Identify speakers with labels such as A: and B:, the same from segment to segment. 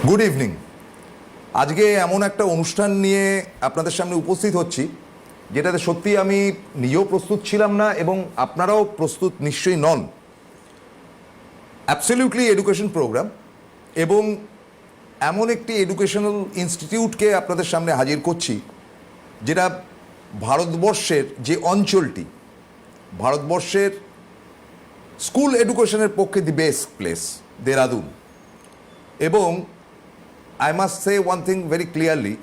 A: Good evening. আজকে এমন একটা অনুষ্ঠান নিয়ে আপনাদের সামনে উপস্থিত হচ্ছি যেটাতে সত্যি আমি নিজেও প্রস্তুত ছিলাম না এবং আপনারাও প্রস্তুত নিশ্চয়ই নন। অ্যাবসলিউটলি এডুকেশন প্রোগ্রাম এবং এমন একটি এডুকেশনাল ইনস্টিটিউটকে আপনাদের সামনে হাজির করছি যেটা ভারতবর্ষের যে অঞ্চলটি, ভারতবর্ষের স্কুল এডুকেশনের পক্ষে দি বেস্ট প্লেস, দেরাদুন। এবং I must say one thing very clearly,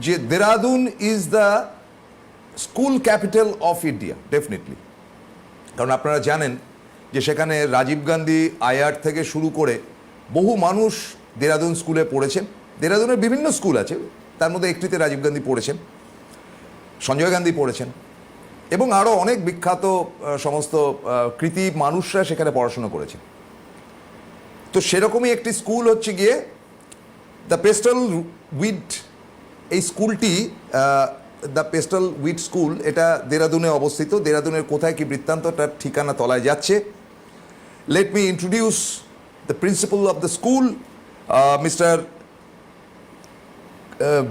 A: যে Dehradun is the school capital of India, definitely. কারণ আপনারা জানেন যে সেখানে রাজীব গান্ধী আইআর থেকে শুরু করে বহু মানুষ দেরাদুন স্কুলে পড়েছেন। দেরাদুনের বিভিন্ন স্কুল আছে, তার মধ্যে একটিতে রাজীব গান্ধী পড়েছেন, সঞ্জয় গান্ধী পড়েছেন এবং আরও অনেক বিখ্যাত সমস্ত কৃতি মানুষরা সেখানে পড়াশোনা করেছেন। তো সেরকমই একটি স্কুল হচ্ছে গিয়ে দ্য পেস্টাল উইড। এই স্কুলটি দ্য পেস্টাল উইড স্কুল, এটা দেরাদুনে অবস্থিত। দেরাদুনের কোথায় কি বৃত্তান্ত তার ঠিকানা তলায় যাচ্ছে। Let me introduce the principal of the school, mister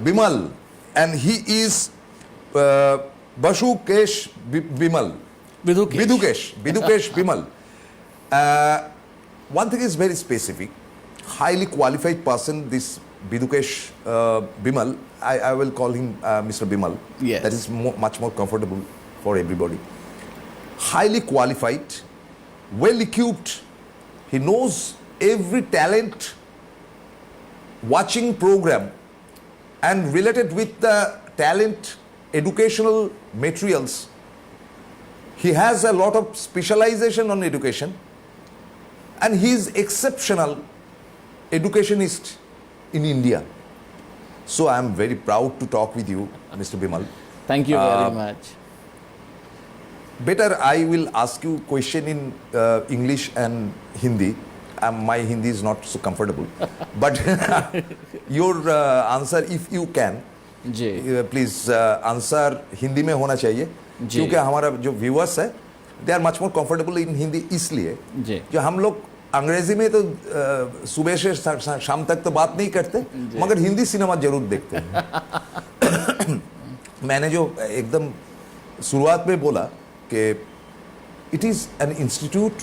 A: Bimal, and he is Basukesh Bimal, Bidukesh Bimal. One thing is very specific, highly qualified person, this Bidukesh Bimal. I will call him Mr. Bimal.
B: Yes.
A: That is much more comfortable for everybody. Highly qualified, well equipped. He knows every talent watching program and related with the talent educational materials. He has a lot of specialization on education. And he is exceptional educationist in India. So I am very proud to talk with you, Mr. Bimal.
B: Thank you very much.
A: Better I will ask you question in English and Hindi. My Hindi is not so comfortable. But your answer, if you can, please answer Hindi में होना चाहिए, क्योंकि हमारा जो viewers है, they are much more comfortable in Hindi इसलिए जो हम लोग अंग्रेजी में तो सुबह से शाम तक तो बात नहीं करते, मगर हिंदी सिनेमा जरूर देखते हैं। मैंने जो एकदम शुरुआत में बोला कि it is an institute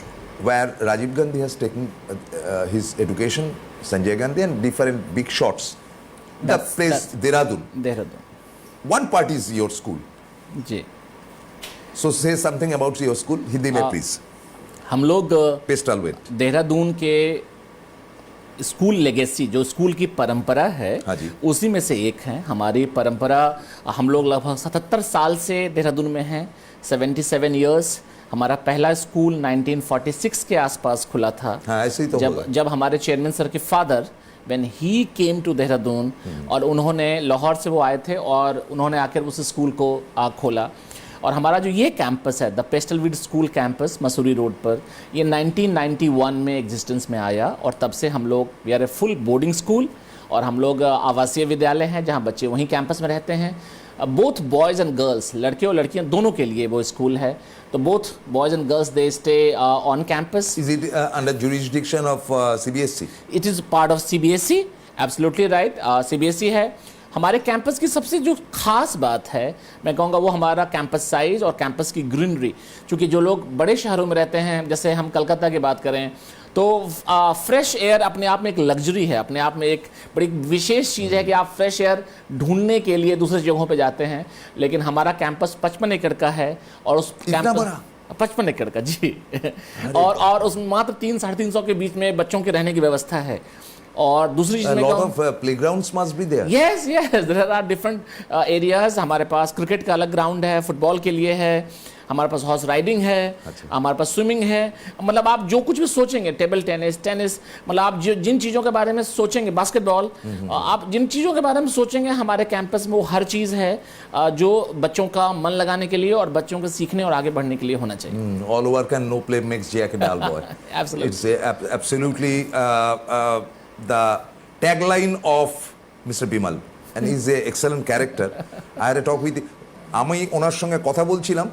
A: where Rajiv Gandhi has taken his education, Sanjay Gandhi and different big shots, the place Dehradun. One part is your school
B: ji.
A: So say something about your school Hindi में प्लीज।
B: हम लोग
A: पेस्टल विद
B: देहरादून के स्कूल लेगेसी, जो school की परंपरा है,
A: हाँ जी,
B: उसी में से एक है। हमारी परंपरा, हम लोग लगभग 77 साल से देहरादून में हैं, 77 इयर्स। हमारा पहला स्कूल 1946 के आसपास खुला था।
A: हाँ, ऐसे ही तो
B: जब हमारे चेयरमैन सर के father when he came to Dehradun, और उन्होंने लाहौर से वो आए थे और उन्होंने आकर उस स्कूल को खोला। और हमारा जो ये कैंपस है, the Pestle Weed school campus Mussoorie road पर, ये 1991 में एग्जिस्टेंस में आया और तब से हम लोग we are a full boarding school. और हम लोग आवासीय विद्यालय हैं जहाँ बच्चे वहीं कैंपस में रहते हैं। बोथ बॉयज़ एंड गर्ल्स, लड़के और लड़कियाँ दोनों के लिए वो स्कूल है। तो both boys and girls they stay on campus.
A: Is it under jurisdiction of CBSE?
B: It is part of CBSE, absolutely right, CBSE है। हमारे कैंपस की सबसे जो खास बात है, मैं कहूँगा वो हमारा कैंपस साइज़ और कैंपस की ग्रीनरी। क्योंकि जो लोग बड़े शहरों में रहते हैं, जैसे हम कलकत्ता की बात करें, तो फ्रेश एयर अपने आप में एक लग्जरी है, अपने आप में एक बड़ी विशेष चीज़ है कि आप फ्रेश एयर ढूंढने के लिए दूसरी जगहों पे जाते हैं। लेकिन हमारा कैंपस 55 एकड़ का है और उस कैंपस 55 एकड़ का जी और उसमें मात्र 300-350 के बीच में बच्चों के रहने की व्यवस्था है। और दूसरी चीज में
A: lot of playgrounds must be there.
B: yes there are different areas. हमारे पास क्रिकेट का अलग ग्राउंड है, फुटबॉल के लिए है, हमारे पास हॉर्स राइडिंग है, हमारे पास स्विमिंग है। मतलब आप जो कुछ भी सोचेंगे, टेबल टेनिस, मतलब आप जिन चीज़ों के बारे में सोचेंगे, बास्केटबॉल, आप जिन चीज़ों के बारे में सोचेंगे हमारे कैंपस में वो हर चीज़ है जो बच्चों का मन लगाने के लिए और बच्चों के सीखने और आगे बढ़ने के लिए होना चाहिए।
A: All work and no play makes Jack a dull boy.
B: Absolutely.
A: It's absolutely the tagline of Mr. Bimal, and he's an excellent character. I had a talk with আমি ওনার সঙ্গে কথা বলছিলাম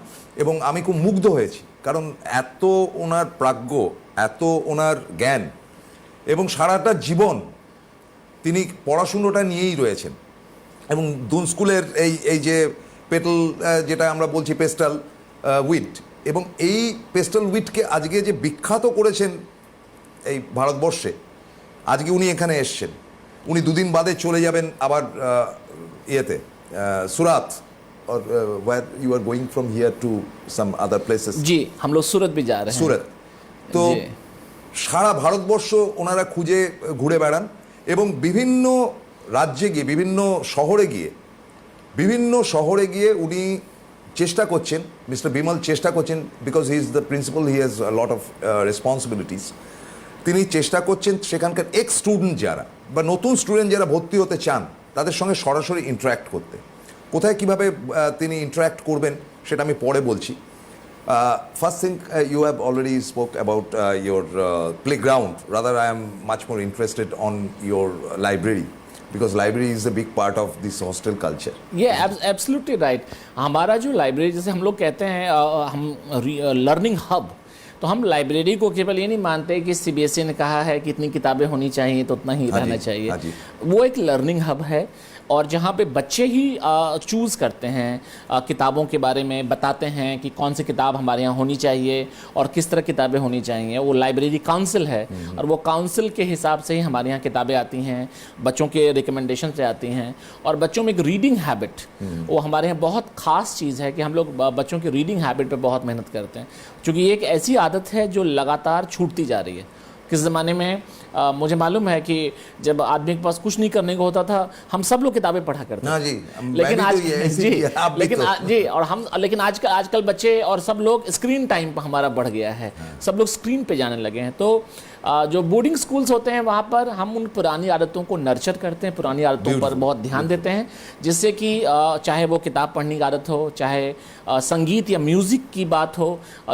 A: এবং আমি খুব মুগ্ধ হয়েছি, কারণ এত ওনার প্রাজ্ঞ, এত ওনার জ্ঞান এবং সারাটা জীবন তিনি পড়াশুনোটা নিয়েই রয়েছেন এবং দুন স্কুলের এই যে পেটল যেটা আমরা বলছি পেস্টাল উইট, এবং এই পেস্টাল উইটকে আজকে যে বিখ্যাত করেছেন এই ভারতবর্ষে, আজকে উনি এখানে এসছেন। উনি দুদিন বাদে চলে যাবেন আবার ইয়েতে সুরাত, और where you are going from here to some other places?
B: जी, हम लोग सूरत भी जा रहे हैं।
A: সুরত। তো
B: জি।
A: সারা ভারতবর্ষ ওনারা খুঁজে ঘুরে বেড়ান এবং বিভিন্ন রাজ্যে গিয়ে বিভিন্ন শহরে গিয়ে উনি চেষ্টা করছেন, মিস্টার বিমল চেষ্টা করছেন, because he is the principal, he has lot of responsibilities. তিনি চেষ্টা করছেন সেখানকার এক্স স্টুডেন্ট যারা বা নতুন স্টুডেন্ট যারা ভর্তি হতে চান তাদের সঙ্গে সরাসরি ইন্টারাক্ট করতে। কোথায় কিভাবে তিনি ইন্টারাক্ট করবেন সেটা আমি পরে বলছি। First thing, you have already spoke about your playground, rather I am much more interested on your library, because library is a big part of this hostel culture.
B: ये एब्सोल्युटली राइट। हमारा जो library, जैसे हम लोग कहते हैं हम learning hub, तो हम लाइब्रेरी को केवल ये नहीं मानते कि सीबीएसई ने कहा है कि इतनी किताबें होनी चाहिए तो उतना ही रहना चाहिए। वो एक लर्निंग हब है और जहाँ पे बच्चे ही चूज़ करते हैं, किताबों के बारे में बताते हैं कि कौन सी किताब हमारे यहाँ होनी चाहिए और किस तरह किताबें होनी चाहिए। वो लाइब्रेरी काउंसिल है और वो काउंसिल के हिसाब से ही हमारे यहाँ किताबें आती हैं, बच्चों के रिकमेंडेशन से आती हैं। और बच्चों में एक रीडिंग हैबिट, वो हमारे यहाँ बहुत ख़ास चीज़ है कि हम लोग बच्चों की रीडिंग हैबिट पर बहुत मेहनत करते हैं, क्योंकि ये एक ऐसी आदत है जो लगातार छूटती जा रही है। किस ज़माने में मुझे मालूम है कि जब आदमी के पास कुछ नहीं करने को होता था, हम सब लोग किताबें पढ़ा करते थे।
A: जी,
B: लेकिन आज
A: जी,
B: आजकल बच्चे और सब लोग स्क्रीन टाइम पर हमारा बढ़ गया है, सब लोग स्क्रीन पे जाने लगे हैं। तो जो बोर्डिंग स्कूल्स होते हैं वहाँ पर हम उन पुरानी आदतों को नर्चर करते हैं, पुरानी आदतों पर बहुत ध्यान देते हैं, जिससे कि चाहे वो किताब पढ़ने की आदत हो, चाहे संगीत या म्यूज़िक की बात हो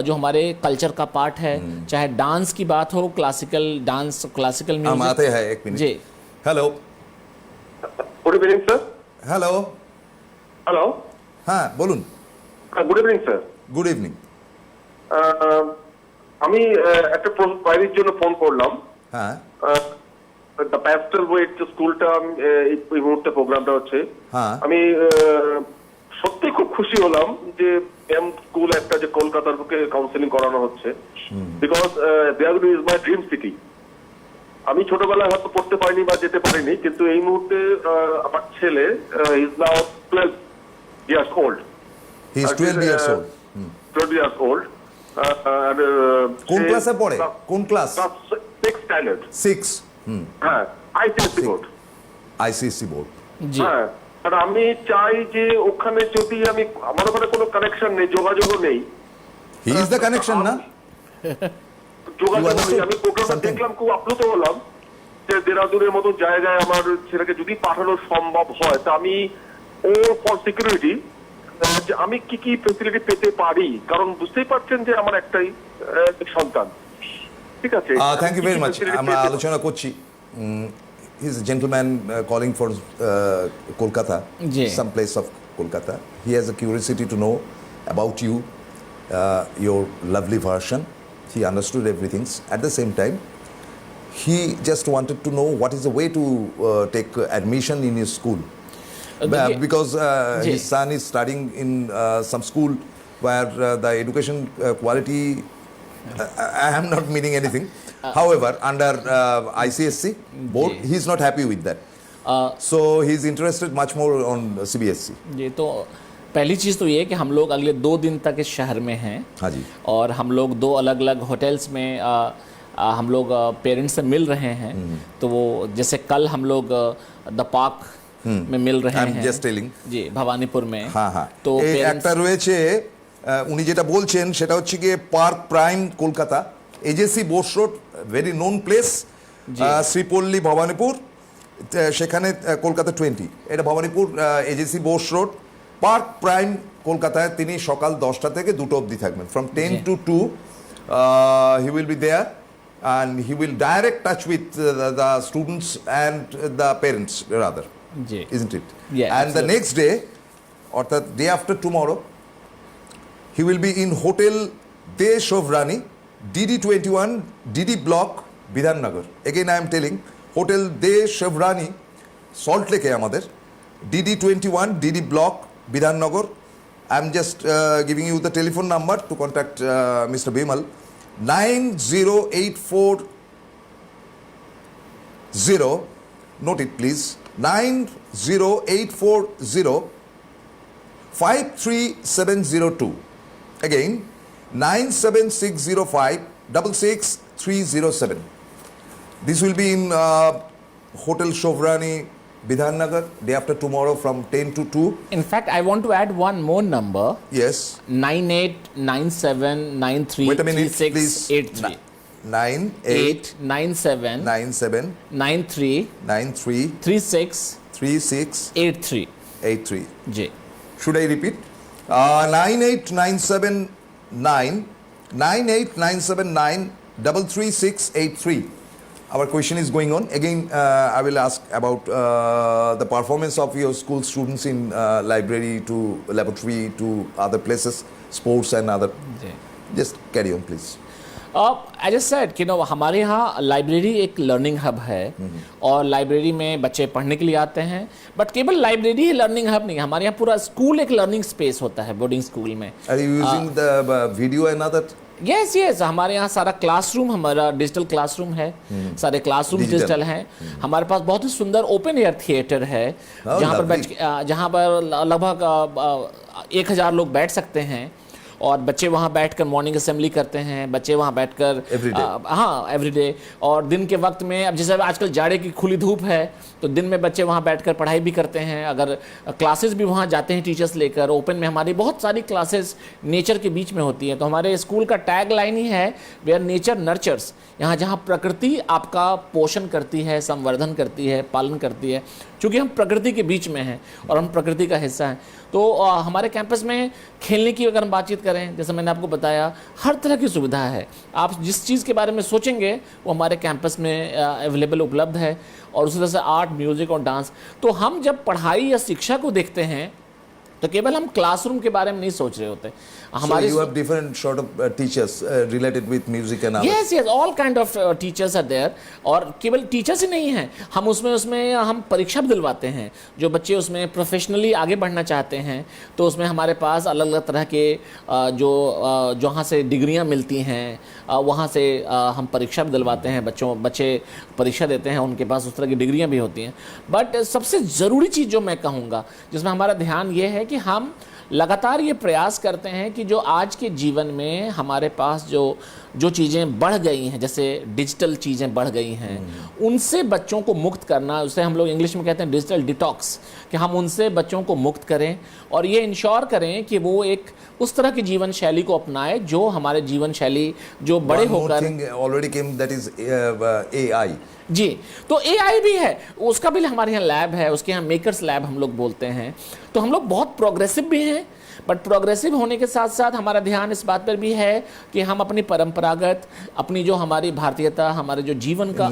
B: जो हमारे कल्चर का पार्ट है, चाहे डांस की बात हो, क्लासिकल डांस, क्लासिकल
A: हम
B: म्यूजिक।
A: आते हैं एक मिनट
B: जी,
A: hello
C: good evening sir.
A: Hello,
C: hello,
A: হ্যাঁ বলুন।
C: Good evening sir.
A: Good evening.
C: আমি একটা কোয়ারির জন্য ফোন করলাম।
A: হ্যাঁ
C: দ্য প্যাস্টেল ওয়েট স্কুলটা এই মুহূর্তে প্রোগ্রামটা হচ্ছে।
A: হ্যাঁ।
C: আমি সত্যি খুব খুশি হলাম যে এম স্কুল একটা যে কলকাতার বুকে কাউন্সিলিং করানো হচ্ছে, বিকজ দেয়ারগুলি ইজ মাই ড্রিম সিটি। আমি ছোটবেলায় হয়তো পড়তে পারিনি বা যেতে পারিনি, কিন্তু এই মুহূর্তে আমার ছেলে is now 12 years old.
A: He is 12 years old.
C: 12 years old.
A: কোন ক্লাসে পড়ে? কোন ক্লাস?
C: 6th standard.
A: 6।
C: হ্যাঁ, আইসিএসসি বোর্ড।
A: ICSE board.
B: जी,
C: হ্যাঁ, আর আমি চাই যে ওখানে যদি আমার ওখানে কোনো কানেকশন নেই, যোগাযোগও নেই।
A: হি ইজ দ্য কানেকশন না?
C: যোগাযোগ নেই। আমি প্রোগ্রামটা
A: Something.
C: দেখলাম, খুব আপ্লুত হলাম যে দেরাদুনের মতো জায়গায় আমার ছেলেকে যদি পাঠানো সম্ভব হয়, তা আমি ও ফর সিকিউরিটি আমি কি কি ফেসিলিটি পেতে পারি, কারণ বুঝতেই পারছেন যে আমার একটাই সন্তান। ঠিক আছে,
A: থ্যাংক ইউ ভেরি মাচ। আমরা আলোচনা করছি। He is a gentleman calling for Kolkata,
B: ji.
A: Some place of Kolkata. He has a curiosity to know about you, your lovely version. He understood everything. At the same time, he just wanted to know what is the way to take admission in his school. Because
B: जी।
A: his son is studying in some school where the education quality, I am not meaning anything. However, under ICSC board,
B: जी।
A: he is not happy with that. So he is interested much more on CBSE.
B: जी। तो पहली चीज़ तो ये है कि हम लोग अगले 2 दिन तक इस शहर में हैं,
A: हाँ जी।
B: और हम लोग 2 अलग अलग होटल्स में हम लोग पेरेंट्स से मिल रहे हैं। तो वो जैसे कल हम लोग द पार्क में मिल रहे
A: I'm
B: हैं,
A: just telling.
B: जी, भवानीपुर में।
A: হ্যাঁ হ্যাঁ,
B: तो
A: এই
B: parents-
A: একটা রয়েছে, উনি যেটা বলছেন সেটা হচ্ছে গিয়ে park prime Kolkata, AJC Bose road, very known place, Sripally Bhowanipore, সেখানে কলকাতা 20, এটা Bhowanipore AJC Bose road, park prime কলকাতায় তিনি সকাল 10টা থেকে 2টো অবধি থাকবেন, from 10 to 2 he will be there and he will direct touch with the students and the parents rather,
B: जी,
A: isn't it?
B: Yeah,
A: And the
B: absolutely.
A: next day or the day after tomorrow, he will be in Hotel Desh of Rani, DD21, DD Block, Bidhannagar. Again I am telling, Hotel Desh of Rani, Salt লেকে আমাদের DD21 DD block Bidhannagar. I am just giving you the telephone number to contact mister Bimal. 9084 note it please, 9084 53702, again 97605 66307. This will be in Hotel Shovrani, Bidhannagar, day after tomorrow from 10 to 2.
B: In fact, I want to add one more number.
A: Yes.
B: 9897933683.
A: Wait a minute, please. 9897
B: 93
A: 93
B: 36
A: 36
B: 83. Ji.
A: Should I repeat? 98979 33683. Our question is going on. Again, I will ask about the performance of your school students in library to laboratory to other places, sports and other.
B: जी.
A: Just carry on, please.
B: As I said कि हमारे यहाँ library एक learning hub है और library में बच्चे पढ़ने के लिए आते हैं, बट केवल लाइब्रेरी ही लर्निंग हब नहीं, हमारे यहाँ पूरा स्कूल एक लर्निंग स्पेस होता है बोर्डिंग स्कूल में.
A: Are you using the video and other?
B: Yes हमारे यहाँ सारा क्लासरूम हमारा डिजिटल क्लासरूम है. सारे क्लासरूम डिजिटल हैं. हमारे पास बहुत ही सुंदर ओपन एयर थिएटर है जहाँ पर लगभग 1000 लोग बैठ सकते हैं और बच्चे वहाँ बैठकर मॉर्निंग असेंबली करते हैं. बच्चे वहाँ बैठकर एवरीडे और दिन के वक्त में, अब जैसे आजकल जाड़े की खुली धूप है तो दिन में बच्चे वहाँ बैठकर पढ़ाई भी करते हैं. अगर क्लासेस भी वहाँ जाते हैं टीचर्स लेकर. ओपन में हमारी बहुत सारी क्लासेस नेचर के बीच में होती हैं. तो हमारे स्कूल का टैग लाइन ही है वेयर नेचर नर्चर्स. यहाँ जहाँ प्रकृति आपका पोषण करती है, संवर्धन करती है, पालन करती है, क्योंकि हम प्रकृति के बीच में हैं और हम प्रकृति का हिस्सा हैं. तो हमारे कैंपस में खेलने की अगर हम बातचीत करें, जैसे मैंने आपको बताया, हर तरह की सुविधा है. आप जिस चीज़ के बारे में सोचेंगे वो हमारे कैंपस में अवेलेबल उपलब्ध है. और उसी तरह से आर्ट, म्यूज़िक और डांस. तो हम जब पढ़ाई या शिक्षा को देखते हैं तो केवल हम क्लासरूम के बारे में नहीं सोच रहे होते.
A: हमारे you have different sort of teachers related with music and others.
B: yes all kind of teachers are there. और केवल टीचर्स ही नहीं हैं, हम उसमें हम परीक्षा भी दिलवाते हैं. जो बच्चे उसमें प्रोफेशनली आगे बढ़ना चाहते हैं तो उसमें हमारे पास अलग अलग तरह के जो जहाँ से डिग्रियाँ मिलती हैं वहाँ से हम परीक्षा भी दिलवाते हैं. बच्चे परीक्षा देते हैं, उनके पास उस तरह की डिग्रियाँ भी होती हैं. बट सबसे ज़रूरी चीज़ जो मैं कहूँगा जिसमें हमारा ध्यान ये है कि हम लगातार ये प्रयास करते हैं कि जो आज के जीवन में हमारे पास जो चीज़ें बढ़ गई हैं, जैसे डिजिटल चीज़ें बढ़ गई हैं, उनसे बच्चों को मुक्त करना, उसे हम लोग इंग्लिश में कहते हैं डिजिटल डिटॉक्स, कि हम उनसे बच्चों को मुक्त करें और ये इंश्योर करें कि वो एक उस तरह की जीवन शैली को अपनाए जो हमारे जीवन शैली जो बड़े होकर
A: already came that is AI.
B: जी. तो AI भी है, उसका भी हमारे यहाँ लैब है, उसके यहाँ मेकर्स लैब हम लोग बोलते हैं. तो हम लोग बहुत प्रोग्रेसिव भी हैं, बट प्रोग्रेसिव होने के साथ साथ हमारा ध्यान इस बात पर भी है कि हम अपनी परंपरागत, अपनी जो हमारी भारतीयता, हमारे जो जीवन का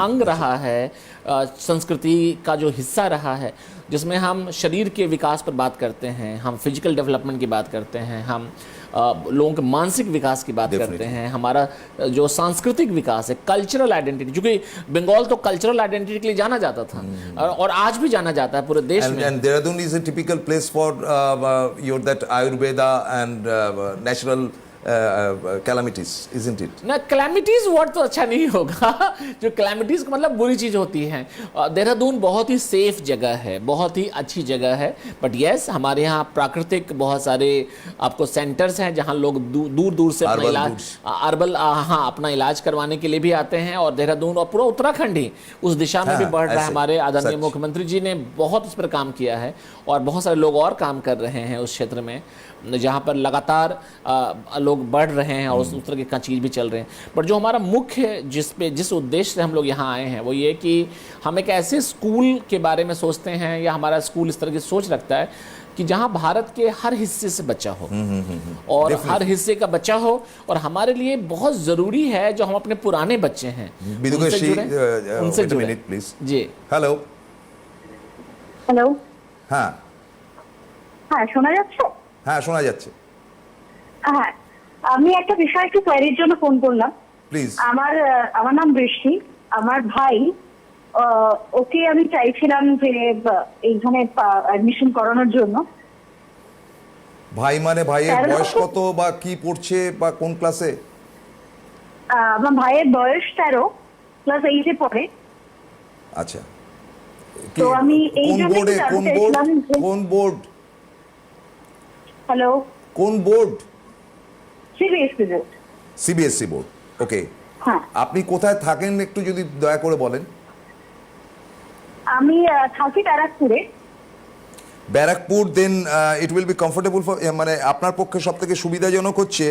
B: अंग रहा है, संस्कृति का जो हिस्सा रहा है, जिसमें हम शरीर के विकास पर बात करते हैं, हम फिजिकल डेवलपमेंट की बात करते हैं, हम लोगों के मानसिक विकास की बात करते हैं, हमारा जो सांस्कृतिक विकास है, कल्चरल आइडेंटिटी, क्योंकि बंगाल तो कल्चरल आइडेंटिटी के लिए जाना जाता था और आज भी जाना जाता है पूरे देश में.
A: And Dehradun is a typical place for your that Ayurveda and natural calamities, isn't it?
B: ना कैलामिटीज वर्ड तो अच्छा नहीं होगा. जो कैलामिटीज का मतलब बुरी चीज होती है. देहरादून बहुत ही सेफ जगह है, बहुत ही अच्छी जगह है. बट यस, हमारे यहाँ प्राकृतिक बहुत सारे आपको सेंटर्स हैं जहाँ लोग दूर दूर से अपना इलाज अपना इलाज करवाने के लिए भी आते हैं. और देहरादून और पूरा उत्तराखंड ही उस दिशा में भी बढ़ रहा है. हमारे आदरणीय मुख्यमंत्री जी ने बहुत उस पर काम किया है और बहुत सारे लोग और काम कर रहे हैं उस क्षेत्र में, जहाँ पर लगातार लोग बढ़ रहे हैं और उस तरह की चीज़ भी चल रहे हैं. बट जो हमारा मुख्य जिस उद्देश्य से हम लोग यहाँ आए हैं वो ये कि हम एक ऐसे स्कूल के बारे में सोचते हैं, या हमारा स्कूल इस तरह की सोच रखता है कि जहाँ भारत के हर हिस्से से बच्चा हो और हर हिस्से का बच्चा हो. और हमारे लिए बहुत ज़रूरी है जो हम अपने पुराने बच्चे हैं उनसे जुड़े. जी.
A: हेलो.
D: হ্যালো.
A: হ্যাঁ
D: হ্যাঁ, শোনা যাচ্ছে?
A: হ্যাঁ, শোনা যাচ্ছে.
D: হ্যাঁ, আমি একটা বিষয় একটু কোয়ারির জন্য ফোন করলাম.
A: প্লিজ.
D: আমার নাম বৃষ্টি. আমার ভাই ওকে আমি চাইছিলাম যে এইখানে অ্যাডমিশন করানোর জন্য।
A: ভাই মানে ভাইয়ের
D: 13
A: বয়স
D: বছর।
A: কত বা কি পড়ছে বা কোন ক্লাসে?
D: আমার ভাইয়ের বয়স 13, ক্লাস 8-এ পড়ে।
A: আচ্ছা, কি
D: তো আমি এই
A: কোন
D: জন্যই
A: বোর্ডে,
D: জানতে
A: কোন বোর্ড,
D: চাইছিলাম যে-
A: কোন বোর্ড,
D: হ্যালো,
A: কোন board?
D: CBSE board.
A: CBSE board, okay.
D: হ্যাঁ,
A: আপনি কোথায় থাকেন একটু যদি দয়া করে বলেন।
D: আমি থাকি ব্যারাকপুরে।
A: Barrackpore, then it will be comfortable for, মানে আপনার পক্ষে সব থেকে সুবিধাজনক হচ্ছে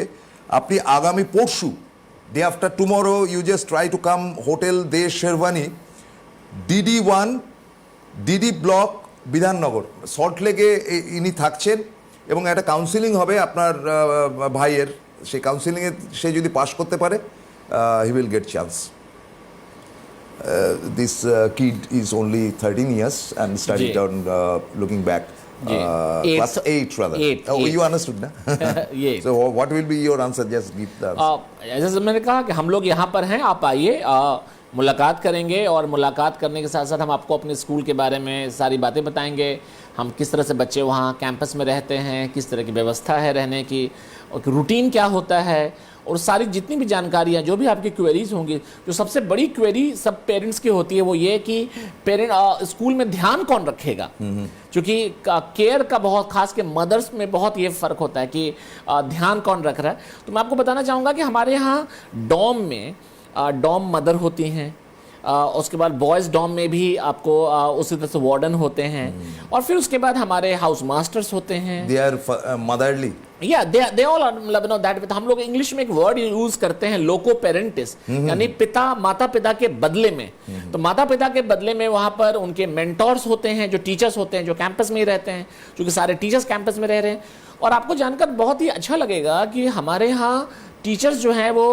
A: আপনি আগামী পরশু, day after tomorrow, you just try to come hotel Desh Sherwani, DD1, DD block, Bidhannagar, সল্টলেকে ইনি থাকছেন এবং একটা কাউন্সিলিং হবে আপনার ভাইয়ের। সেই কাউন্সিলিংয়ে সে যদি পাশ করতে পারে, he will get chance. This kid is only 13 years and studied
B: जी।
A: on looking back.
B: जी।
A: Class 8 rather.
B: Eighth,
A: Oh,
B: eighth।
A: you understood, na?
B: ये
A: So what will be your answer? Just give the answer.
B: जैसे मैंने कहा कि हम लोग यहाँ पर हैं, आप आइए, मुलाकात करेंगे और मुलाकात करने के साथ साथ हम आपको अपने स्कूल के बारे में सारी बातें बताएंगे। हम किस तरह से बच्चे वहाँ कैंपस में रहते हैं, किस तरह की व्यवस्था है रहने की, और रूटीन क्या होता है, और सारी जितनी भी जानकारियाँ, जो भी आपकी क्वेरीज होंगी। जो सबसे बड़ी क्वेरी सब पेरेंट्स की होती है वो ये कि पेरेंट स्कूल में ध्यान कौन रखेगा, क्योंकि केयर का बहुत, खास के मदर्स में बहुत ये फ़र्क होता है कि ध्यान कौन रख रहा है। तो मैं आपको बताना चाहूँगा कि हमारे यहाँ डॉम में डॉम मदर होती हैं, उसके बाद बॉयज़ डॉम में भी आपको उसी तरह से वार्डन होते हैं, और फिर उसके बाद हमारे हाउस मास्टर्स होते हैं।
A: They are motherly.
B: या दे ऑल मतलब नो दैट, हम लोग इंग्लिश में एक वर्ड यूज करते हैं, लोको पेरेंटिस, यानी पिता माता पिता के बदले में। तो माता पिता के बदले में वहाँ पर उनके मेंटोर्स होते हैं, जो टीचर्स होते हैं, जो कैंपस में ही रहते हैं, क्योंकि सारे टीचर्स कैंपस में रह रहे हैं। और आपको जानकर बहुत ही अच्छा लगेगा कि हमारे यहाँ टीचर्स जो हैं वो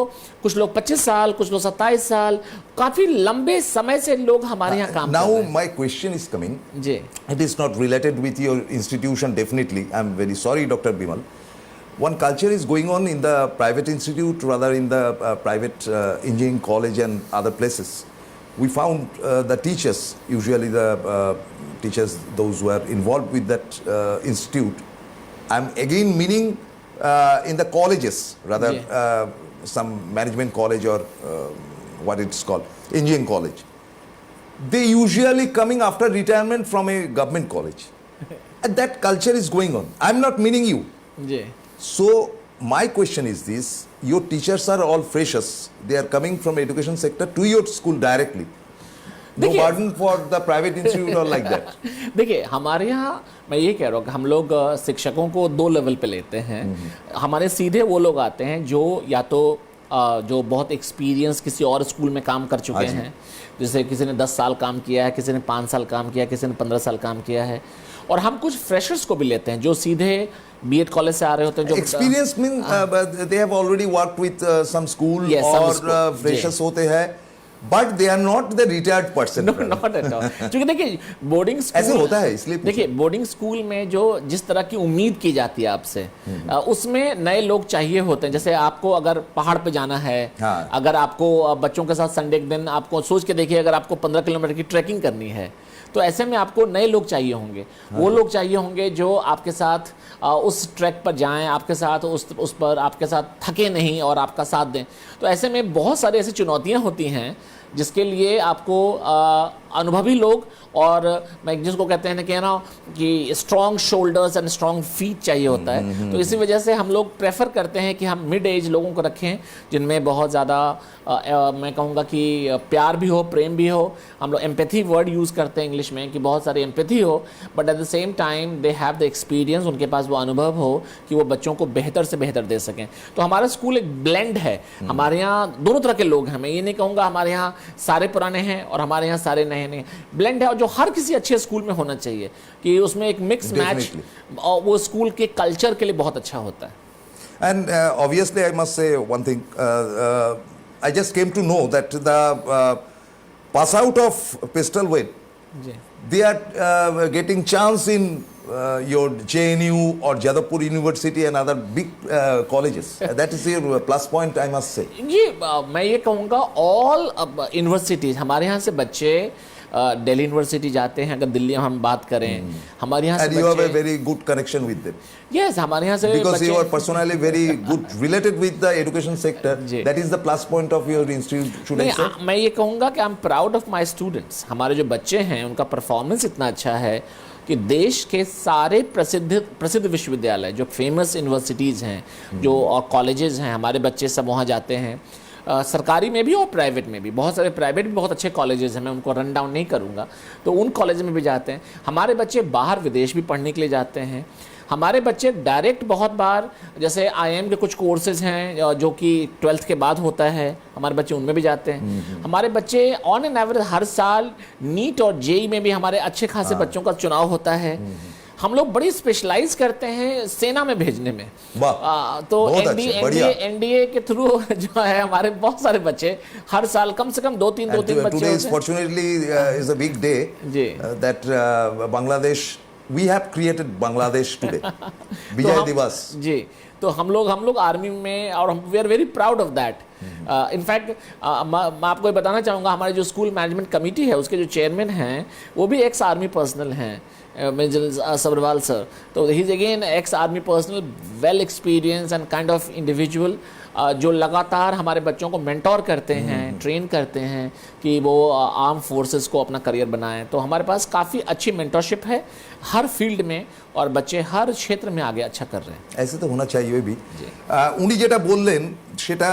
B: कुछ लोग 25 साल, कुछ लोग 27 साल, काफ़ी लंबे समय से लोग हमारे यहाँ काम कर
A: Now
B: रहे हैं।
A: my question is coming.
B: Ji
A: It is not related with your institution, definitely. I'm very sorry, Dr. Bimal. One culture is going on in the private institute, rather in the private engineering college and other places. We found the teachers, usually the teachers, those who are involved with that institute, I'm again meaning in the colleges, rather
B: Yeah.
A: some management college or what it's called, engineering college. They usually coming after retirement from a government college. And that culture is going on. I'm not meaning you.
B: Ji
A: So my question is this, your teachers are all freshers. They are coming from education sector to your school directly. No
B: देखिए-
A: burden for the private institute or like that.
B: देखिए, हमारे यहाँ मैं ये कह रहा हूँ कि हम लोग शिक्षकों को 2 लेवल पे लेते हैं। हमारे सीधे वो लोग आते हैं जो या तो जो बहुत एक्सपीरियंस किसी और स्कूल में काम कर चुके
A: हाँ जी।
B: हैं, जैसे किसी ने 10 साल काम किया है, किसी ने 5 साल काम किया है, किसी ने 15 साल काम किया है। और हम कुछ फ्रेशर्स को भी लेते हैं जो सीधे बीएड कॉलेज से आ रहे होते हैं, जो
A: Experience mean they have already worked with some school
B: Yes, some
A: or
B: school.
A: freshers होते हैं, but they are not the retired person.
B: No, not at all. क्योंकि देखिए बोर्डिंग
A: ऐसे
B: स्कूल
A: होता है, इसलिए पूछा।
B: देखिए बोर्डिंग स्कूल में जो जिस तरह की उम्मीद की जाती है आपसे, उसमें नए लोग चाहिए होते हैं। जैसे आपको अगर पहाड़ पे जाना है,
A: हाँ।
B: अगर आपको बच्चों के साथ संडे के दिन आपको सोच के देखिए, अगर आपको 15 किलोमीटर की ट्रैकिंग करनी है, तो ऐसे में आपको नए लोग चाहिए होंगे। वो लोग चाहिए होंगे जो आपके साथ उस ट्रैक पर जाएं, आपके साथ उस पर आपके साथ थके नहीं और आपका साथ दें। तो ऐसे में बहुत सारी ऐसी चुनौतियां होती हैं जिसके लिए आपको अनुभवी लोग, और मैं जिसको कहते हैं ना, कह रहा हूँ कि strong shoulders and strong feet चाहिए होता है। तो इसी वजह से हम लोग प्रेफर करते हैं कि हम मिड एज लोगों को रखें जिनमें बहुत ज़्यादा मैं कहूँगा कि प्यार भी हो, प्रेम भी हो। हम लोग एम्पैथी वर्ड यूज़ करते हैं इंग्लिश में कि बहुत सारी एम्पैथी हो, but at the same time they have the experience, उनके पास वो अनुभव हो कि वो बच्चों को बेहतर से बेहतर दे सकें। तो हमारा स्कूल एक ब्लेंड है। हमारे यहाँ दोनों तरह के लोग हैं। मैं ये नहीं कहूँगा हमारे यहाँ सारे पुराने हैं और हमारे यहाँ सारे नए नहीं, ब्लेंड है, और जो हर किसी अच्छे स्कूल में होना चाहिए कि उसमें एक मिक्स मैच, और वो स्कूल के कल्चर के लिए बहुत अच्छा होता है।
A: And obviously, I must say one thing. I just came to know that the pass out of pistol weight,
B: ji
A: they are getting chance in your JNU or Jadavpur University and other big colleges. That is your plus point, I must say.
B: ये मैं ये कहूँगा all universities, हमारे यहाँ से बच्चे Delhi university जाते हैं, अगर दिल्ली हम बात करें, हमारे यहाँ
A: And
B: से
A: you have a
B: बच्चे,
A: very good connection with them.
B: Yes हमारे यहाँ से
A: Because you are
B: बच्चे,
A: personally very good related with the education sector.
B: Ji.
A: That is the plus point of your institute, should I
B: नहीं,
A: say?
B: मैं ये कहूँगा कि I am proud of my students. हमारे जो बच्चे हैं उनका परफॉर्मेंस इतना अच्छा है कि देश के सारे प्रसिद्ध विश्वविद्यालय, जो फेमस यूनिवर्सिटीज़ हैं, जो और कॉलेजेस हैं, हमारे बच्चे सब वहाँ जाते हैं। सरकारी में भी और प्राइवेट में भी, बहुत सारे प्राइवेट भी बहुत अच्छे कॉलेजेस हैं, मैं उनको रन डाउन नहीं करूँगा, तो उन कॉलेज में भी जाते हैं। हमारे बच्चे बाहर विदेश भी पढ़ने के लिए जाते हैं। हमारे बच्चे डायरेक्ट बहुत बार, जैसे IIM के कुछ कोर्सेज हैं जो कि 12th के बाद होता है, हमारे बच्चे उनमें भी जाते हैं। हमारे बच्चे ऑन एन एवरेज हर साल नीट और JEE में भी हमारे अच्छे खासे बच्चों का चुनाव होता है। हम लोग बड़ी स्पेशलाइज करते हैं सेना में भेजने में।
A: वाह,
B: तो
A: बहुत अच्छे, बढ़िया।
B: NDA के थ्रू जो है हमारे बहुत सारे बच्चे हर साल कम से कम दो तीन
A: And
B: बच्चे
A: today
B: होते
A: is
B: हैं।
A: fortunately is a big day
B: ji.
A: that Bangladesh, we have created Bangladesh today.
B: तो
A: Vijay
B: हम-
A: Diwas.
B: जी, तो हम लोग आर्मी में, और we are very proud of that. In fact मैं आपको ये बताना चाहूँगा, हमारे जो स्कूल मैनेजमेंट कमेटी है उसके जो चेयरमैन हैं वो भी एक्स आर्मी पर्सनल हैं, मेजर सबरवाल सर। तो he is again ex army personnel, well experience and kind of individual, जो लगातार हमारे बच्चों को मेंटोर करते हैं, ट्रेन करते हैं कि वो आर्म फोर्सेस को अपना करियर बनाएं। तो हमारे पास काफ़ी अच्छी मेंटरशिप है हर फील्ड में, और बच्चे हर क्षेत्र में आगे अच्छा कर रहे हैं।
A: ऐसे তো হোনা চাইবে भी। উনি যেটা বললেন সেটা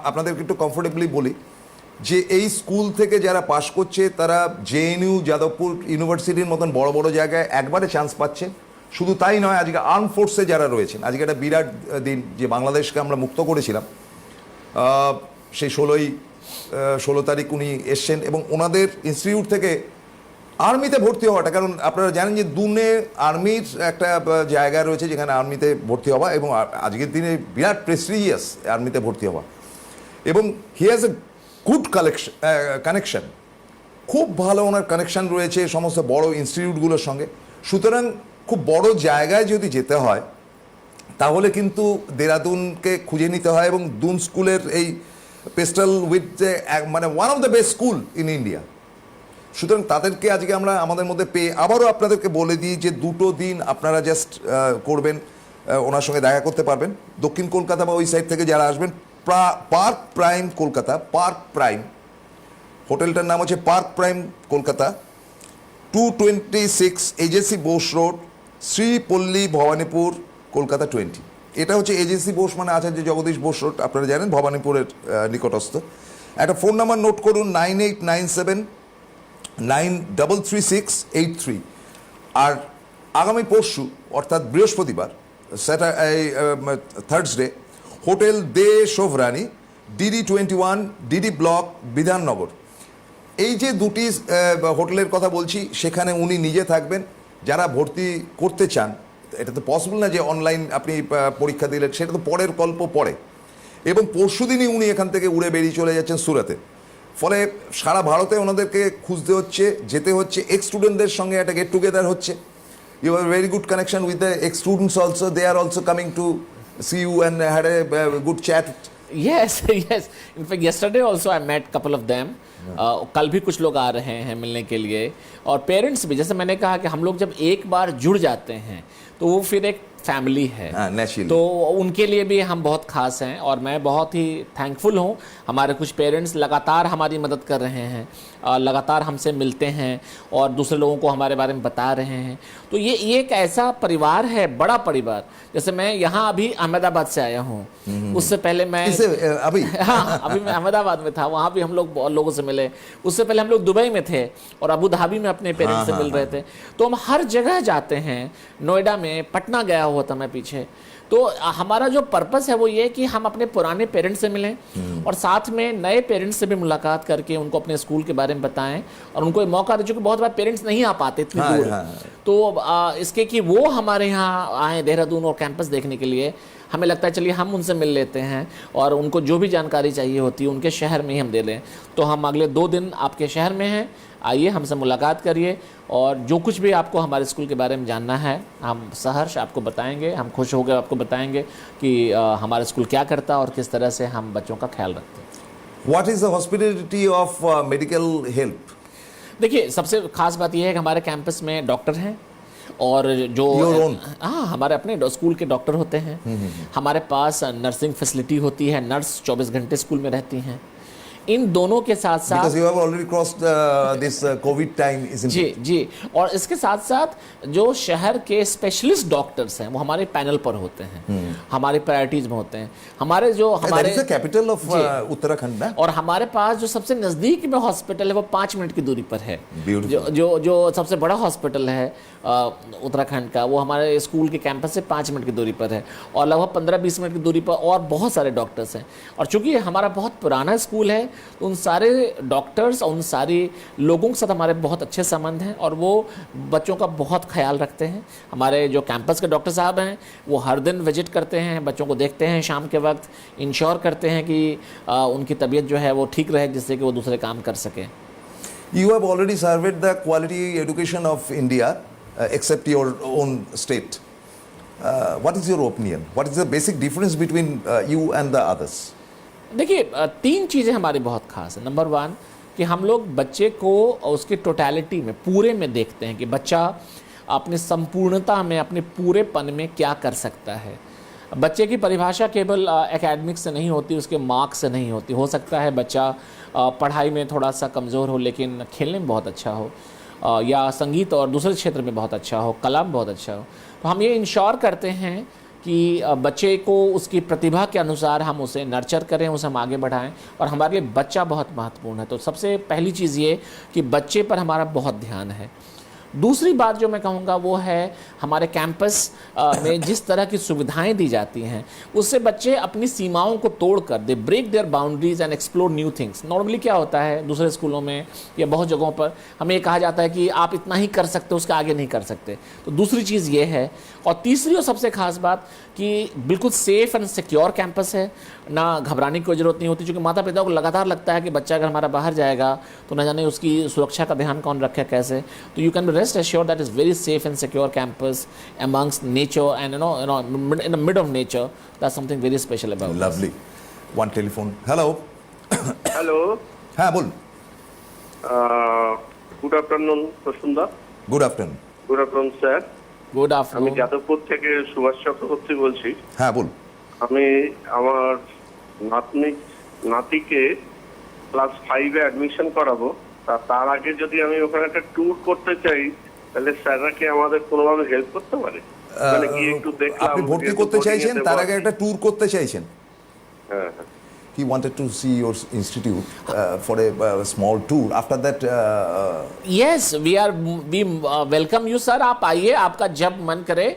A: আপনাদেরকে একটু কমফোর্টেবলি বলি, যে এই স্কুল থেকে যারা পাশ করছে তারা JNU, যাদবপুর ইউনিভার্সিটির মতন বড় বড় জায়গায় একবারে চান্স পাচ্ছে। শুধু তাই নয়, আজকে আর্ম ফোর্সে যারা রয়েছেন, আজকে একটা বিরাট দিন যে বাংলাদেশকে আমরা মুক্ত করেছিলাম, সেই 16 তারিখ উনি এসছেন, এবং ওনাদের ইনস্টিটিউট থেকে আর্মিতে ভর্তি হওয়াটা, কারণ আপনারা জানেন যে দুনে আর্মির একটা জায়গা রয়েছে যেখানে আর্মিতে ভর্তি হওয়া, এবং আজকের দিনে বিরাট প্রেস্টিজিয়াস আর্মিতে ভর্তি হওয়া, এবং he has a good connection, খুব ভালো ওনার কানেকশন রয়েছে সমস্ত বড় ইনস্টিটিউটগুলোর সঙ্গে। সুতরাং খুব বড় জায়গায় যদি যেতে হয় তাহলে কিন্তু দেরাদুনকে খুঁজে নিতে হয়, এবং দুন স্কুলের এই পেস্টাল উইথ যে মানে one of the best school in India. সুতরাং তাদেরকে আজকে আমরা আমাদের মধ্যে পেয়ে আবারও আপনাদেরকে বলে দিই যে দুটো দিন আপনারা জাস্ট করবেন, ওনার সঙ্গে দেখা করতে পারবেন। দক্ষিণ কলকাতা বা ওই সাইড থেকে যারা আসবেন, Park prime Kolkata, Park Prime হোটেলটার নাম হচ্ছে Park prime Kolkata, 226 AJC Bose road, Sripally Bhowanipore, Kolkata 20। এটা হচ্ছে AJC বোস মানে আচার্য জগদীশ বোস রোড, আপনারা জানেন ভবানীপুরের নিকটস্থ। একটা ফোন নাম্বার নোট করুন, 9897933683। আর আগামী পরশু অর্থাৎ বৃহস্পতিবার, থার্সডে, হোটেল দে শোভরানি, DD21 DD ব্লক, বিধাননগর। এই যে দুটি হোটেলের কথা বলছি, সেখানে উনি নিজে থাকবেন। যারা ভর্তি করতে চান, এটা তো পসিবল না যে অনলাইন আপনি পরীক্ষা দিলেন, সেটা তো পরের গল্প পরে। এবং পরশুদিনই উনি এখান থেকে উড়ে বেরিয়ে চলে যাচ্ছেন সুরাতে। ফলে সারা ভারতে ওনাদেরকে খুঁজতে হচ্ছে, যেতে হচ্ছে। এক্স স্টুডেন্টদের সঙ্গে একটা গেট টুগেদার হচ্ছে। You have very good connection with the ex students also, they are also coming to see you and had a good chat.
B: Yes, yes. In fact, yesterday also I met couple of them. कल भी कुछ लोग आ रहे हैं मिलने के लिए, और पेरेंट्स भी। जैसे मैंने कहा कि हम लोग जब एक बार जुड़ जाते हैं तो वो फिर एक फैमिली है,
A: naturally.
B: तो उनके लिए भी हम बहुत खास हैं, और मैं बहुत ही थैंकफुल हूँ। हमारे कुछ पेरेंट्स लगातार हमारी मदद कर रहे हैं, लगातार हमसे मिलते हैं और दूसरे लोगों को हमारे बारे में बता रहे हैं। तो ये एक ऐसा परिवार है, बड़ा परिवार। जैसे मैं यहाँ अभी अहमदाबाद से आया हूँ, उससे पहले मैं
A: अभी
B: हाँ, अभी मैं अहमदाबाद में था, वहाँ भी हम लोग बहुत लोगों से मिले। उससे पहले हम लोग दुबई में थे और अबू धाबी में अपने पेरेंट्स से मिल रहे थे। तो हम हर जगह जाते हैं, नोएडा में, पटना गया हुआ था मैं पीछे। तो हमारा जो पर्पस है वो ये कि हम अपने पुराने पेरेंट्स से मिलें और साथ में नए पेरेंट्स से भी मुलाकात करके उनको अपने स्कूल के बारे में बताएं, और उनको ये मौका दें, क्योंकि बहुत बार पेरेंट्स नहीं आ पाते इतनी दूर। तो इसके कि वो हमारे यहाँ आए देहरादून और कैंपस देखने के लिए, हमें लगता है चलिए हम उनसे मिल लेते हैं और उनको जो भी जानकारी चाहिए होती है उनके शहर में ही हम दे लें। तो हम अगले 2 दिन आपके शहर में हैं, आइए हमसे मुलाकात करिए, और जो कुछ भी आपको हमारे स्कूल के बारे में जानना है हम सहर्ष आपको बताएंगे। हम खुश होकर आपको बताएंगे कि हमारा स्कूल क्या करता है और किस तरह से हम बच्चों का ख्याल रखते हैं।
A: What is the hospitality of medical help?
B: देखिए, सबसे खास बात यह है कि हमारे कैंपस में डॉक्टर हैं और जो
A: Your own?
B: हाँ, हमारे अपने स्कूल के डॉक्टर होते हैं। हमारे पास नर्सिंग फैसिलिटी होती है, नर्स 24 घंटे स्कूल में रहती हैं। इन दोनों के साथ साथ
A: Because you have already crossed this COVID time, isn't
B: ji
A: it?
B: जी, और इसके साथ साथ जो शहर के स्पेशलिस्ट डॉक्टर्स हैं वो हमारे पैनल पर होते हैं, हमारे प्रायोरिटीज में होते हैं। हमारे जो
A: That
B: हमारे
A: is the capital of
B: ji.
A: Uttarakhand, ना?
B: और हमारे पास जो सबसे नज़दीक में हॉस्पिटल है वो 5 मिनट की दूरी पर है।
A: Beautiful.
B: जो सबसे बड़ा हॉस्पिटल है उत्तराखंड का, वो हमारे स्कूल के कैंपस से 5 मिनट की दूरी पर है, और लगभग 15-20 मिनट की दूरी पर और बहुत सारे डॉक्टर्स हैं। और चूंकि हमारा बहुत पुराना स्कूल है तो उन सारे डॉक्टर्स और उन सारे लोगों के साथ हमारे बहुत अच्छे संबंध हैं और वो बच्चों का बहुत ख्याल रखते हैं। हमारे जो कैंपस के डॉक्टर साहब हैं वो हर दिन विजिट करते हैं, बच्चों को देखते हैं शाम के वक्त, इंश्योर करते हैं कि उनकी तबीयत जो है वो ठीक रहे, जिससे कि वो दूसरे काम कर सकें।
A: You have already surveyed the quality education of India, except your own state. What is your opinion? What is the basic difference between you and the others?
B: देखिए, 3 चीज़ें हमारी बहुत खास है। नंबर 1 कि हम लोग बच्चे को उसकी टोटलिटी में, पूरे में देखते हैं कि बच्चा अपनी संपूर्णता में, अपने पूरेपन में क्या कर सकता है। बच्चे की परिभाषा केवल एकेडमिक से नहीं होती, उसके मार्क्स से नहीं होती। हो सकता है बच्चा पढ़ाई में थोड़ा सा कमज़ोर हो लेकिन खेलने में बहुत अच्छा हो, या संगीत और दूसरे क्षेत्र में बहुत अच्छा हो, कला में बहुत अच्छा हो। तो हम ये इंश्योर करते हैं कि बच्चे को उसकी प्रतिभा के अनुसार हम उसे नर्चर करें, उसे हम आगे बढ़ाएं, और हमारे लिए बच्चा बहुत महत्वपूर्ण है। तो सबसे पहली चीज़ ये कि बच्चे पर हमारा बहुत ध्यान है। दूसरी बात जो मैं कहूँगा वो है हमारे कैंपस में जिस तरह की सुविधाएं दी जाती हैं उससे बच्चे अपनी सीमाओं को तोड़कर they break their boundaries and explore new things. Normally क्या होता है दूसरे स्कूलों में या बहुत जगहों पर हमें ये कहा जाता है कि आप इतना ही कर सकते हो, उसके आगे नहीं कर सकते। तो दूसरी चीज़ ये है। और तीसरी और सबसे खास बात कि बिल्कुल सेफ़ एंड सिक्योर कैंपस है, ना घबराने की कोई ज़रूरत नहीं होती, क्योंकि माता पिता को लगातार लगता है कि बच्चा अगर हमारा बाहर जाएगा तो न जाने उसकी सुरक्षा का ध्यान कौन रखे कैसे। तो you can be rest assured that is very safe and secure campus amongst nature and in the mid of nature. That's something very special about
A: Lovely. One telephone. Hello.
C: Hello,
A: হ্যাঁ বলুন।
C: গুড আফটারনুন প্রসন্দা।
A: Good afternoon.
C: Good afternoon sir.
B: Good
C: আমি
B: afternoon.
C: Jadavpur থেকে সুভাষ চক্রবর্তী বলছি।
A: হ্যাঁ বলুন।
C: আমি আমার নাতিকে ক্লাস 5-এ অ্যাডমিশন করাবো। তার আগে যদি আমি ওখানে একটা ট্যুর করতে চাই তাহলে স্যাররা কি আমাদের কোনোভাবে হেল্প করতে পারে? মানে কি একটু দেখলাম
A: আপনি ভর্তি করতে চাইছেন, তার আগে একটা ট্যুর করতে চাইছেন।
C: হ্যাঁ।
A: He wanted to see your institute for a small tour. After that,
B: Yes, we welcome you sir. आप आइए, आपका जब मन करे।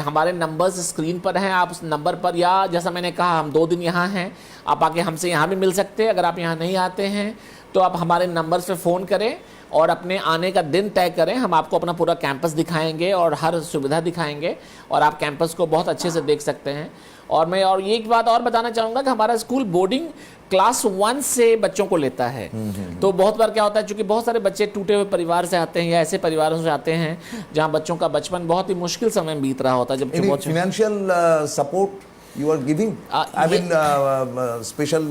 B: हमारे नंबर्स स्क्रीन पर हैं, आप उस नंबर पर, या जैसा मैंने कहा हम 2 दिन यहाँ हैं, आप आके हमसे यहाँ भी मिल सकते हैं। अगर आप यहाँ नहीं आते हैं तो आप हमारे नंबर्स पे फ़ोन करें और अपने आने का दिन तय करें। हम आपको अपना पूरा कैंपस दिखाएंगे और हर सुविधा दिखाएंगे और आप कैंपस को बहुत अच्छे से देख सकते हैं। और मैं और ये एक बात और बताना चाहूँगा कि हमारा स्कूल बोर्डिंग क्लास 1 से बच्चों को लेता है। तो बहुत बार क्या होता है, चूँकि बहुत सारे बच्चे टूटे हुए परिवार से आते हैं या ऐसे परिवारों से आते हैं जहाँ बच्चों का बचपन बहुत ही मुश्किल समय में बीत रहा होता है।
A: any
B: जब
A: financial support you are giving? I mean, special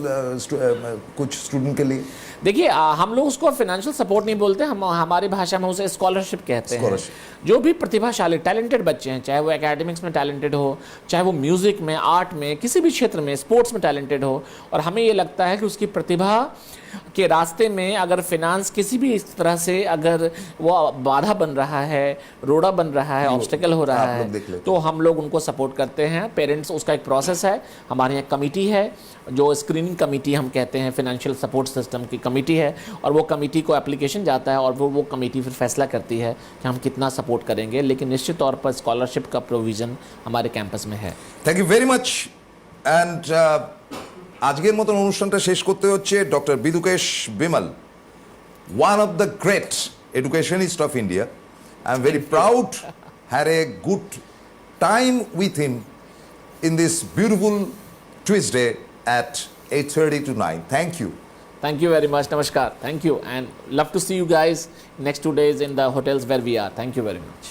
A: कुछ स्टूडेंट के लिए?
B: देखिए, हम लोग उसको फाइनेंशियल सपोर्ट नहीं बोलते, हम हमारी भाषा में उसे स्कॉलरशिप कहते हैं। जो भी प्रतिभाशाली टैलेंटेड बच्चे हैं, चाहे वो एकेडमिक्स में टैलेंटेड हो, चाहे वो म्यूज़िक में, आर्ट में, किसी भी क्षेत्र में, स्पोर्ट्स में टैलेंटेड हो, और हमें ये लगता है कि उसकी प्रतिभा के रास्ते में अगर फिनांस किसी भी इस तरह से अगर वो बाधा बन रहा है, रोड़ा बन रहा है, ऑब्स्टेकल हो रहा है, तो हम लोग उनको सपोर्ट करते हैं। पेरेंट्स, उसका एक प्रोसेस है। हमारे यहाँ कमिटी है जो स्क्रीनिंग कमिटी हम कहते हैं, फाइनेंशियल सपोर्ट सिस्टम की कमिटी है, और वो कमिटी को एप्लीकेशन जाता है और वो कमिटी फिर फैसला करती है कि हम कितना सपोर्ट करेंगे। लेकिन निश्चित तौर पर स्कॉलरशिप का प्रोविज़न हमारे कैंपस में है।
A: Thank you very much. And আজকের মতন অনুষ্ঠানটা শেষ করতে হচ্ছে doctor Bidukesh Bimal, one of the great educationist of India. I am very proud had a good time with him in this beautiful Tuesday at 8:30 to 9. Thank you.
B: Thank you very much. Namaskar. Thank you. And love to see you guys next 2 days in the hotels where we are. Thank you very much.